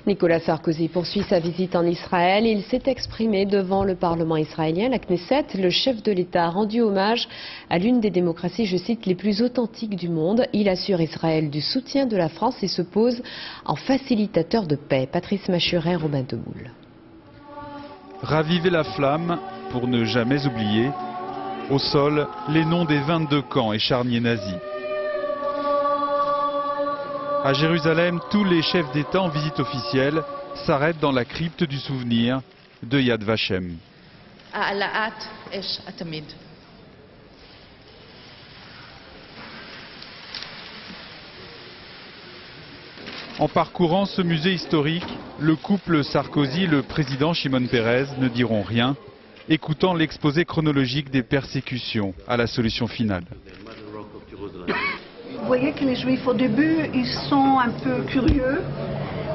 Nicolas Sarkozy poursuit sa visite en Israël. Il s'est exprimé devant le Parlement israélien, la Knesset. Le chef de l'État a rendu hommage à l'une des démocraties, je cite, les plus authentiques du monde. Il assure Israël du soutien de la France et se pose en facilitateur de paix. Patrice Machuret, Robin Demoule. Raviver la flamme pour ne jamais oublier. Au sol, les noms des 22 camps et charniers nazis. À Jérusalem, tous les chefs d'État en visite officielle s'arrêtent dans la crypte du souvenir de Yad Vashem. En parcourant ce musée historique, le couple Sarkozy et le président Shimon Peres ne diront rien, écoutant l'exposé chronologique des persécutions à la solution finale. Vous voyez que les Juifs, au début, ils sont un peu curieux,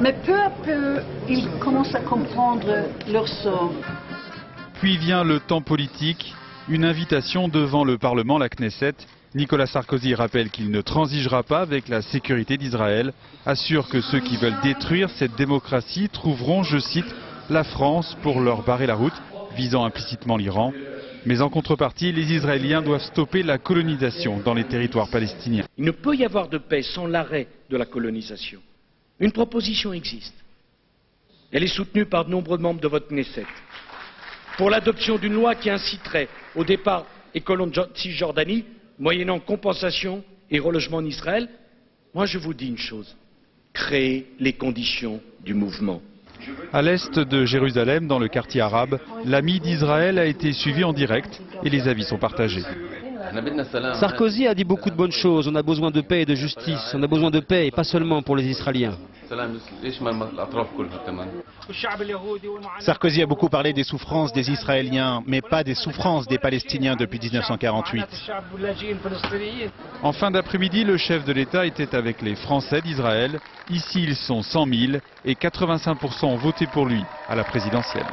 mais peu à peu, ils commencent à comprendre leur sort. Puis vient le temps politique, une invitation devant le Parlement, la Knesset. Nicolas Sarkozy rappelle qu'il ne transigera pas avec la sécurité d'Israël, assure que ceux qui veulent détruire cette démocratie trouveront, je cite, la France pour leur barrer la route, visant implicitement l'Iran. Mais en contrepartie, les Israéliens doivent stopper la colonisation dans les territoires palestiniens. Il ne peut y avoir de paix sans l'arrêt de la colonisation. Une proposition existe. Elle est soutenue par de nombreux membres de votre Knesset. Pour l'adoption d'une loi qui inciterait au départ des colons de Cisjordanie, moyennant compensation et relogement en Israël, moi je vous dis une chose, créez les conditions du mouvement. À l'est de Jérusalem, dans le quartier arabe, l'ami d'Israël a été suivi en direct et les avis sont partagés. Sarkozy a dit beaucoup de bonnes choses. On a besoin de paix et de justice. On a besoin de paix et pas seulement pour les Israéliens. Sarkozy a beaucoup parlé des souffrances des Israéliens, mais pas des souffrances des Palestiniens depuis 1948. En fin d'après-midi, le chef de l'État était avec les Français d'Israël. Ici, ils sont 100 000 et 85% ont voté pour lui à la présidentielle.